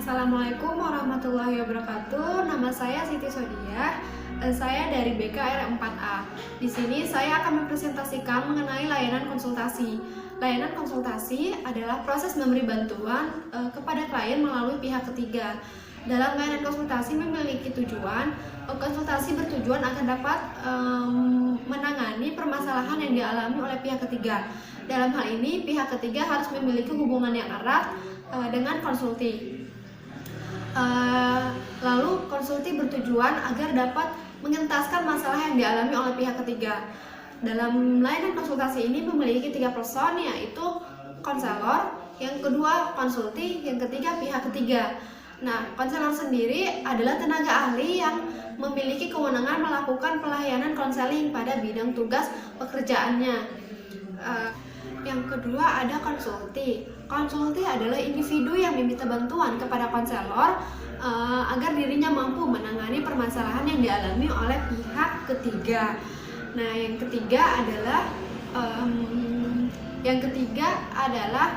Assalamualaikum warahmatullahi wabarakatuh. Nama saya Siti Sodiah. Saya dari BKR 4A. Di sini saya akan mempresentasikan mengenai layanan konsultasi. Layanan konsultasi adalah proses memberi bantuan kepada klien melalui pihak ketiga. Dalam layanan konsultasi memiliki tujuan, konsultasi bertujuan akan dapat menangani permasalahan yang dialami oleh pihak ketiga. Dalam hal ini, pihak ketiga harus memiliki hubungan yang erat dengan konsulti. Lalu konsulti bertujuan agar dapat mengentaskan masalah yang dialami oleh pihak ketiga. Dalam layanan konsultasi ini memiliki 3 person, yaitu konselor, yang kedua konsulti, yang ketiga pihak ketiga. Nah, konselor sendiri adalah tenaga ahli yang memiliki kewenangan melakukan pelayanan konseling pada bidang tugas pekerjaannya. Yang kedua ada konsulti. Konsulti adalah individu yang meminta bantuan kepada konselor agar dirinya mampu menangani permasalahan yang dialami oleh pihak ketiga. Nah, yang ketiga adalah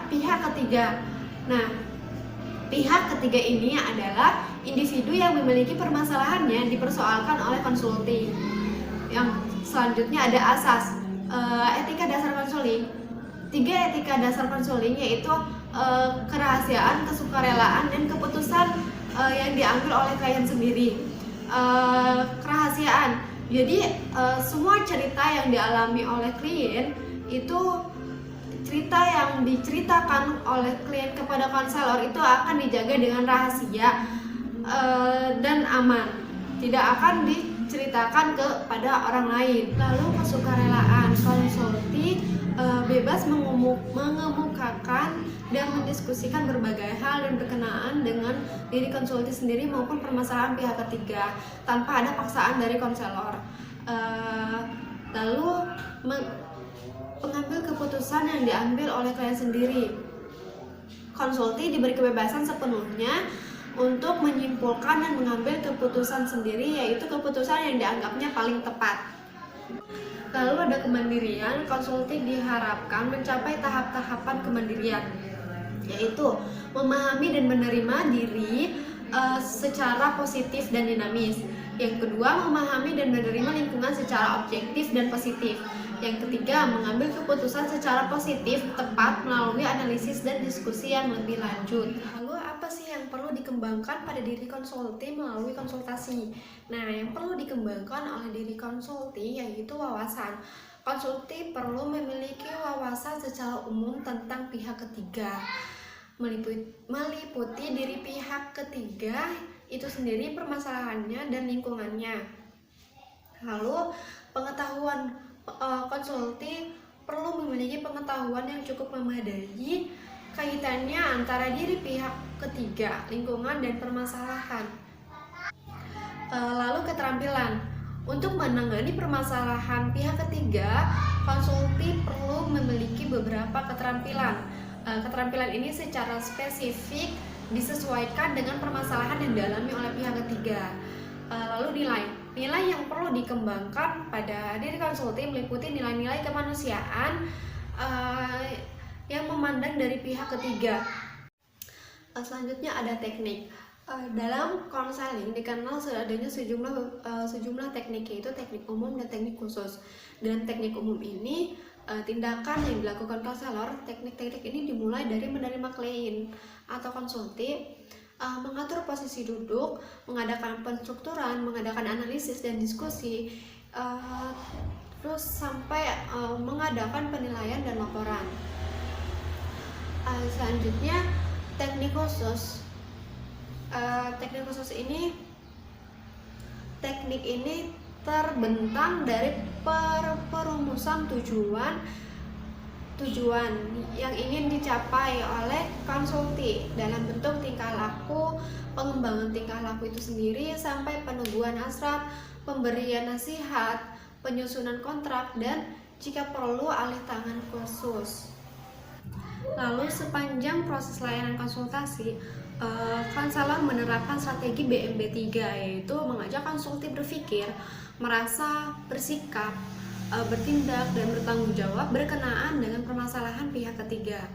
pihak ketiga. Nah, pihak ketiga ini adalah individu yang memiliki permasalahannya dipersoalkan oleh konsulti. Yang selanjutnya ada asas etika dasar konseling. 3 etika dasar konseling yaitu kerahasiaan, kesukarelaan, dan keputusan yang diambil oleh klien sendiri. Kerahasiaan, jadi semua cerita yang dialami oleh klien itu cerita yang diceritakan oleh klien kepada konselor itu akan dijaga dengan rahasia dan aman, tidak akan diceritakan kepada orang lain. Lalu kesukarelaan, konsulti bebas mengemukakan dan mendiskusikan berbagai hal dan berkenaan dengan diri konsulti sendiri maupun permasalahan pihak ketiga tanpa ada paksaan dari konselor. Lalu pengambil keputusan yang diambil oleh klien sendiri. Konsulti diberi kebebasan sepenuhnya untuk menyimpulkan dan mengambil keputusan sendiri, yaitu keputusan yang dianggapnya paling tepat. Lalu ada kemandirian. Konsulti diharapkan mencapai tahap-tahapan kemandirian, yaitu memahami dan menerima diri secara positif dan dinamis. Yang kedua, memahami dan menerima lingkungan secara objektif dan positif. Yang ketiga, mengambil keputusan secara positif, tepat melalui analisis dan diskusi yang lebih lanjut. Lalu apa sih yang perlu dikembangkan pada diri konsulti melalui konsultasi? Nah, yang perlu dikembangkan oleh diri konsulti yaitu wawasan. Konsulti perlu memiliki wawasan secara umum tentang pihak ketiga, meliputi diri pihak ketiga itu sendiri, permasalahannya, dan lingkungannya. Lalu pengetahuan, konsulti perlu memiliki pengetahuan yang cukup memadai kaitannya antara diri pihak ketiga, lingkungan, dan permasalahan. Lalu keterampilan. Untuk menangani permasalahan pihak ketiga, konsulti perlu memiliki beberapa keterampilan. Keterampilan ini secara spesifik disesuaikan dengan permasalahan yang dialami oleh pihak ketiga. Lalu nilai yang perlu dikembangkan pada diri konsulti meliputi nilai-nilai kemanusiaan yang memandang dari pihak ketiga. Selanjutnya ada teknik. Dalam konseling dikenal adanya sejumlah teknik, yaitu teknik umum dan teknik khusus. Dalam teknik umum ini, tindakan yang dilakukan konselor, teknik-teknik ini dimulai dari menerima klien atau konsulti, mengatur posisi duduk, mengadakan penstrukturan, mengadakan analisis dan diskusi, terus sampai mengadakan penilaian dan laporan. Selanjutnya teknik khusus. Teknik ini terbentang dari perumusan tujuan yang ingin dicapai oleh konsulti dalam bentuk tingkah laku, pengembangan tingkah laku itu sendiri, sampai peneguhan hasrat, pemberian nasihat, penyusunan kontrak, dan jika perlu alih tangan khusus. Lalu sepanjang proses layanan konsultasi, konselor menerapkan strategi BMB3, yaitu mengajak konsulti berpikir, merasa, bersikap, bertindak, dan bertanggung jawab berkenaan dengan permasalahan pihak ketiga.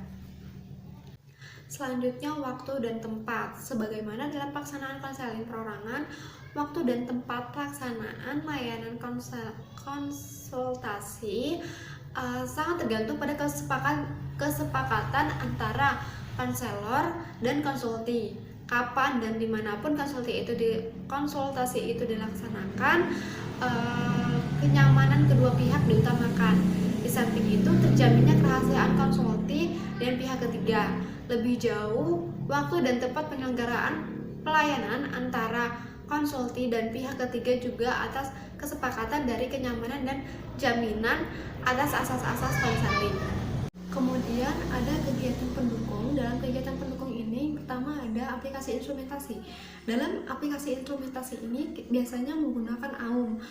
Selanjutnya, waktu dan tempat. Sebagaimana dalam pelaksanaan konseling perorangan, waktu dan tempat pelaksanaan layanan konsultasi sangat tergantung pada kesepakatan antara konselor dan konsulti. Kapan dan dimanapun konsultasi itu dilaksanakan, kenyamanan kedua pihak diutamakan. Di samping itu, terjaminnya kerahasiaan konsulti dan pihak ketiga. Lebih jauh, waktu dan tempat penyelenggaraan pelayanan antara konsulti dan pihak ketiga juga atas kesepakatan dari kenyamanan dan jaminan atas asas-asas konseling. Kemudian ada kegiatan pendukung. Dalam kegiatan pendukung ini, pertama ada aplikasi instrumentasi. Dalam aplikasi instrumentasi ini biasanya menggunakan AUM.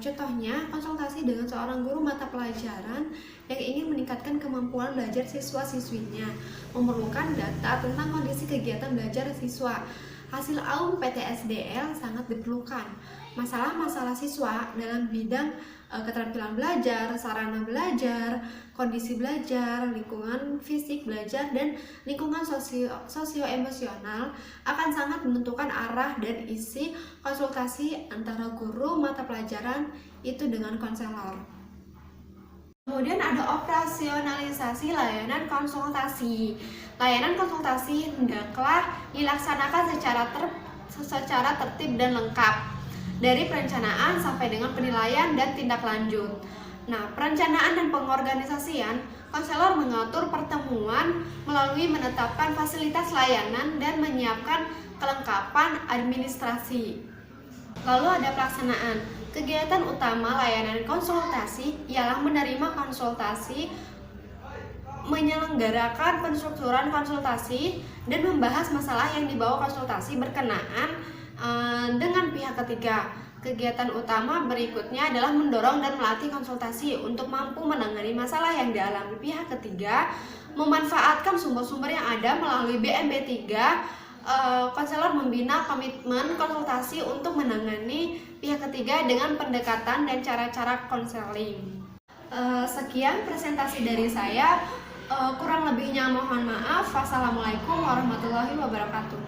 Contohnya, konsultasi dengan seorang guru mata pelajaran yang ingin meningkatkan kemampuan belajar siswa-siswinya, memerlukan data tentang kondisi kegiatan belajar siswa. Hasil AUM PTSDL sangat diperlukan. Masalah-masalah siswa dalam bidang keterampilan belajar, sarana belajar, kondisi belajar, lingkungan fisik belajar, dan lingkungan sosio-emosional akan sangat menentukan arah dan isi konsultasi antara guru mata pelajaran itu dengan konselor. Kemudian ada operasionalisasi layanan konsultasi. Layanan konsultasi hendaklah dilaksanakan secara tertib dan lengkap, dari perencanaan sampai dengan penilaian dan tindak lanjut. Nah, perencanaan dan pengorganisasian, konselor mengatur pertemuan melalui menetapkan fasilitas layanan dan menyiapkan kelengkapan administrasi. Lalu ada pelaksanaan. Kegiatan utama layanan konsultasi ialah menerima konsultasi, menyelenggarakan penstrukturan konsultasi, dan membahas masalah yang dibawa konsultasi berkenaan dengan pihak ketiga. Kegiatan utama berikutnya adalah mendorong dan melatih konsultasi untuk mampu menangani masalah yang dialami pihak ketiga, memanfaatkan sumber-sumber yang ada melalui BMB 3. Konselor membina komitmen konsultasi untuk menangani pihak ketiga dengan pendekatan dan cara-cara konseling. Sekian presentasi dari saya. Kurang lebihnya mohon maaf. Wassalamualaikum warahmatullahi wabarakatuh.